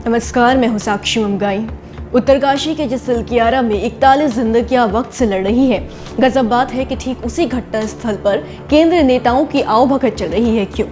नमस्कार, मैं हूं साक्षी ममगाई। उत्तरकाशी के जिस सिलकियारा में 41 जिंदगियां वक्त से लड़ रही हैं, गजब बात है कि ठीक उसी घटना स्थल पर केंद्रीय नेताओं की आवभगत चल रही है। क्यों?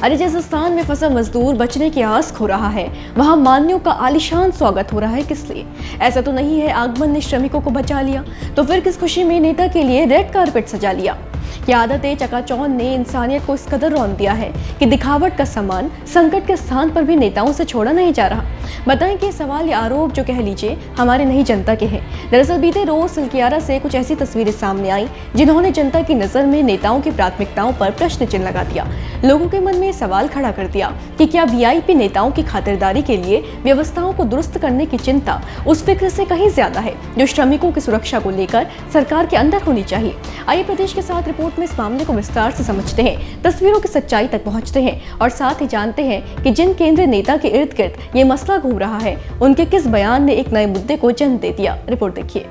अरे जिस स्थान में फंसा मजदूर बचने की आस खो रहा है, वहां मान्यों का आलीशान स्वागत हो रहा है। किस लिए? ऐसा तो नहीं है आगमन ने श्रमिकों को बचा लिया, तो फिर किस खुशी में नेता के लिए रेड कारपेट सजा लिया? क्या आदत चकाचौंध ने इंसानियत को इस कदर रौंद दिया है कि दिखावट का सामान संकट के स्थान पर भी नेताओं से छोड़ा नहीं जा रहा? बताएं कि सवाल या आरोप जो कह लीजिए हमारे नहीं जनता के हैं। दरअसल बीते रोज सिलकियारा से कुछ ऐसी तस्वीरें सामने आई जिन्होंने जनता की नजर में नेताओं की प्राथमिकताओं पर प्रश्न चिन्ह लगा दिया। लोगों के मन में सवाल खड़ा कर दिया कि क्या वीआईपी नेताओं की खातिरदारी के लिए व्यवस्थाओं को दुरुस्त करने की चिंता उस फिक्र से कहीं ज्यादा है जो श्रमिकों की सुरक्षा को लेकर सरकार के अंदर होनी चाहिए। आइए प्रदेश के साथ रिपोर्ट में इस मामले को विस्तार से समझते हैं, तस्वीरों की सच्चाई तक पहुंचते हैं और साथ ही जानते हैं कि जिन केंद्रीय नेता के इर्द गिर्द ये मसला घूम रहा है, उनके किस बयान ने एक नए मुद्दे को जन्म दे दिया। रिपोर्ट देखिए।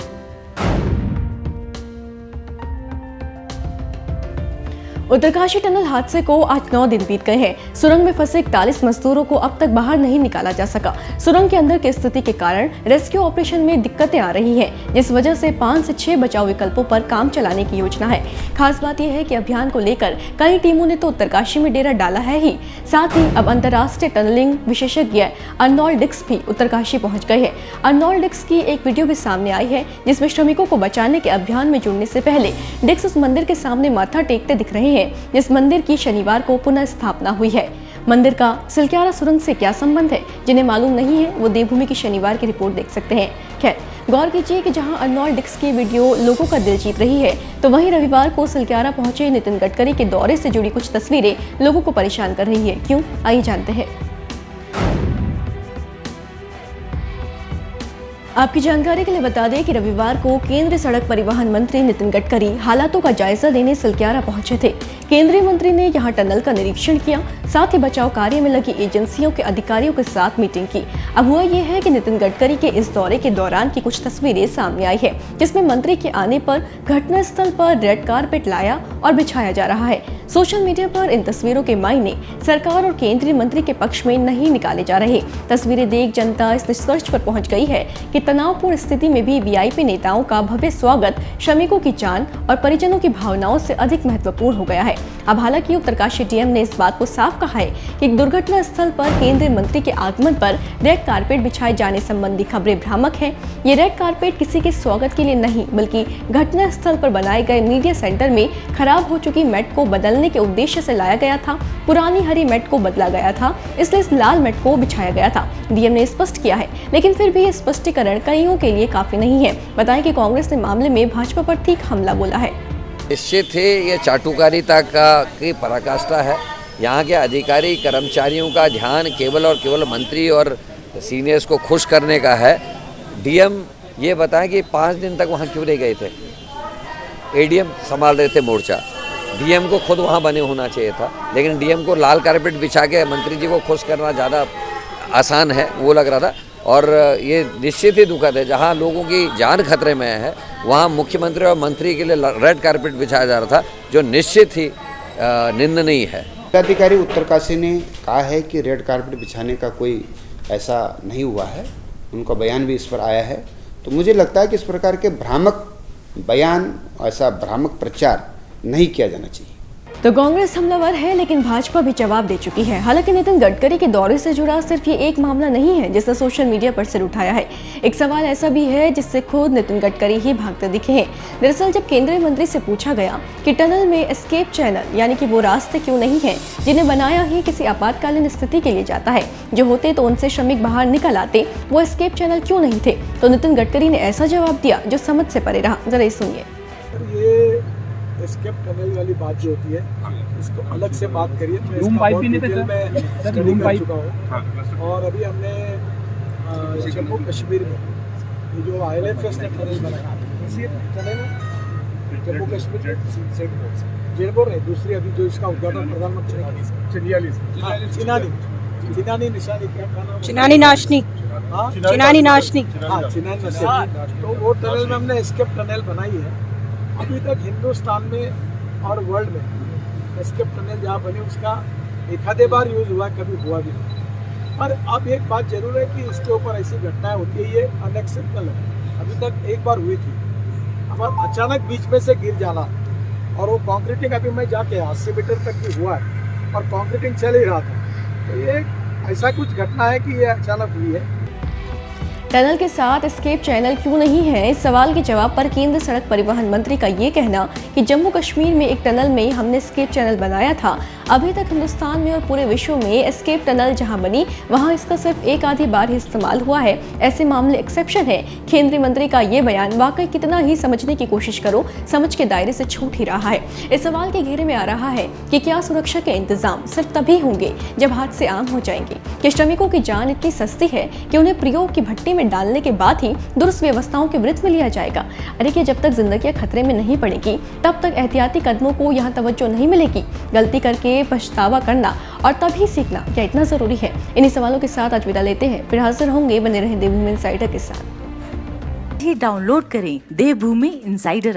उत्तरकाशी टनल हादसे को आज 9 दिन बीत गए हैं। सुरंग में फंसे 41 मजदूरों को अब तक बाहर नहीं निकाला जा सका। सुरंग के अंदर की स्थिति के कारण रेस्क्यू ऑपरेशन में दिक्कतें आ रही हैं, जिस वजह से 5 से 6 बचाव विकल्पों पर काम चलाने की योजना है। खास बात यह है कि अभियान को लेकर कई टीमों ने तो उत्तरकाशी में डेरा डाला है ही, साथ ही अब अंतर्राष्ट्रीय टनलिंग विशेषज्ञ अर्नोल्ड डिक्स भी उत्तरकाशी पहुंच गए हैं। अर्नोल्ड डिक्स की एक वीडियो भी सामने आई है जिसमें श्रमिकों को बचाने के अभियान में जुड़ने से पहले डिक्स उस मंदिर के सामने माथा टेकते दिख रहे हैं जिस मंदिर की शनिवार को पुनः स्थापना हुई है। मंदिर का सिलकियारा सुरंग से क्या संबंध है, जिन्हें मालूम नहीं है वो देवभूमि की शनिवार की रिपोर्ट देख सकते हैं। खैर, गौर कीजिए कि जहां अर्नोल्ड डिक्स की वीडियो लोगों का दिल जीत रही है, तो वहीं रविवार को सिलकियारा पहुंचे नितिन गडकरी के दौरे से जुड़ी कुछ तस्वीरें लोगों को परेशान कर रही है। क्यों? आइए जानते हैं। आपकी जानकारी के लिए बता दें कि रविवार को केंद्रीय सड़क परिवहन मंत्री नितिन गडकरी हालातों का जायजा लेने सिलकियारा पहुंचे थे। केंद्रीय मंत्री ने यहां टनल का निरीक्षण किया, साथ ही बचाव कार्य में लगी एजेंसियों के अधिकारियों के साथ मीटिंग की। अब हुआ ये है कि नितिन गडकरी के इस दौरे के दौरान की कुछ तस्वीरें सामने आई है, जिसमें मंत्री के आने पर घटनास्थल पर रेड कारपेट लाया और बिछाया जा रहा है। सोशल मीडिया पर इन तस्वीरों के मायने सरकार और केंद्रीय मंत्री के पक्ष में नहीं निकाले जा रहे। तस्वीरें देख जनता इस निष्कर्ष पर पहुंच गई है कि तनावपूर्ण स्थिति में भी वीआईपी नेताओं का भव्य स्वागत श्रमिकों की जान और परिजनों की भावनाओं से अधिक महत्वपूर्ण हो गया है। अब हालांकि उत्तरकाशी डीएम ने इस बात को साफ कहा है कि दुर्घटना स्थल पर केंद्रीय मंत्री के आगमन पर रेड कारपेट बिछाए जाने संबंधी खबरें भ्रामक हैं। ये रेड कारपेट किसी के स्वागत के लिए नहीं, बल्कि घटना स्थल पर बनाए गए मीडिया सेंटर में खराब हो चुकी मैट को बदलने के उद्देश्य से लाया गया था। पुरानी हरी मैट को बदला गया था, इसलिए इस लाल मैट को बिछाया गया था, डीएम ने स्पष्ट किया है। लेकिन फिर भी ये स्पष्टीकरण कईयों के लिए काफी नहीं है। बताएं कि कांग्रेस ने मामले में भाजपा पर तीखा हमला बोला है। निश्चित ही ये चाटुकारिता की पराकाष्ठा है। यहाँ के अधिकारी कर्मचारियों का ध्यान केवल और केवल मंत्री और सीनियर्स को खुश करने का है। डीएम ये बताएं कि 5 दिन तक वहाँ क्यों नहीं गए थे? एडीएम संभाल रहे थे मोर्चा, डीएम को खुद वहाँ बने होना चाहिए था, लेकिन डीएम को लाल कारपेट बिछा के मंत्री जी को खुश करना ज़्यादा आसान है वो लग रहा था। और ये निश्चित ही दुखद है, जहाँ लोगों की जान खतरे में है वहाँ मुख्यमंत्री और मंत्री के लिए रेड कारपेट बिछाया जा रहा था, जो निश्चित ही निंदनीय है। जिलाधिकारी उत्तरकाशी ने कहा है कि रेड कारपेट बिछाने का कोई ऐसा नहीं हुआ है, उनका बयान भी इस पर आया है। तो मुझे लगता है कि इस प्रकार के भ्रामक बयान, ऐसा भ्रामक प्रचार नहीं किया जाना चाहिए। तो कांग्रेस हमलावर है, लेकिन भाजपा भी जवाब दे चुकी है। हालांकि नितिन गडकरी के दौरे से जुड़ा सिर्फ ये एक मामला नहीं है जिसने सोशल मीडिया पर सिर उठाया है। एक सवाल ऐसा भी है जिससे खुद नितिन गडकरी ही भागते दिखे हैं। दरअसल जब केंद्रीय मंत्री से पूछा गया कि टनल में एस्केप चैनल यानी कि वो रास्ते क्यों नहीं है जिन्हें बनाया ही किसी आपातकालीन स्थिति के लिए जाता है, जो होते तो उनसे श्रमिक बाहर निकल आते, वो एस्केप चैनल क्यों नहीं थे, तो नितिन गडकरी ने ऐसा जवाब दिया जो समझ से परे रहा। जरा सुनिए। एस्केप टनल वाली बात जो होती है, इसको अलग से बात करिए। मैं इसका बहुत डिटेल में स्टडी कर चुका हूँ। और अभी हमने जम्मू कश्मीर में ये जो IL&FS ने टनल बनाया, इसी टनल जम्मू कश्मीर जेलपुर नहीं, दूसरी अभी जो इसका उद्घाटन प्रधानमंत्री ने चिनानी निशानी चिनानी नाशनी चिनानी नाशनी तो वो टनल में हमने एस्केप टनल बनाई है। अभी तक हिंदुस्तान में और वर्ल्ड में एस्केप टनल जहाँ बने उसका एक आधे बार यूज़ हुआ, कभी हुआ भी नहीं। पर अब एक बात जरूर है कि इसके ऊपर ऐसी घटनाएं होती है, ये अनएक्सेप्टेबल है। अभी तक एक बार हुई थी, अब अचानक बीच में से गिर जाना, और वो कंक्रीटिंग अभी मैं जाके 80 मीटर तक भी हुआ है और कंक्रीटिंग चल ही रहा था। तो ये ऐसा कुछ घटना है कि ये अचानक हुई है। टनल के साथ एस्केप चैनल क्यों नहीं है, इस सवाल के जवाब पर केंद्र सड़क परिवहन मंत्री का ये कहना कि जम्मू कश्मीर में एक टनल में हमने एस्केप चैनल बनाया था। अभी तक हिंदुस्तान में और पूरे विश्व में एस्केप टनल जहां बनी वहां इसका सिर्फ एक आधी बार ही इस्तेमाल हुआ है। ऐसे मामले एक्सेप्शन है। केंद्रीय मंत्री का ये बयान वाकई कितना ही समझने की कोशिश करो, समझ के दायरे से छूट ही रहा है। इस सवाल के घेरे में आ रहा है कि क्या सुरक्षा के इंतजाम सिर्फ तभी होंगे जब हादसे आम हो जाएंगे, कि श्रमिकों की जान इतनी सस्ती है कि उन्हें प्रयोग की भट्टी में डालने के बाद ही दुरुस्त व्यवस्थाओं के विरुद्ध में लिया जाएगा। अरे कि जब तक जिंदगी खतरे में नहीं पड़ेगी तब तक एहतियाती कदमों को यहाँ तवज्जो नहीं मिलेगी। गलती करके पछतावा करना और तभी सीखना क्या इतना जरूरी है? इन्हीं सवालों के साथ आज विदा लेते हैं, फिर हाजिर होंगे। बने रहें देवभूमि इनसाइडर के साथ। डाउनलोड करें देवभूमि इनसाइडर।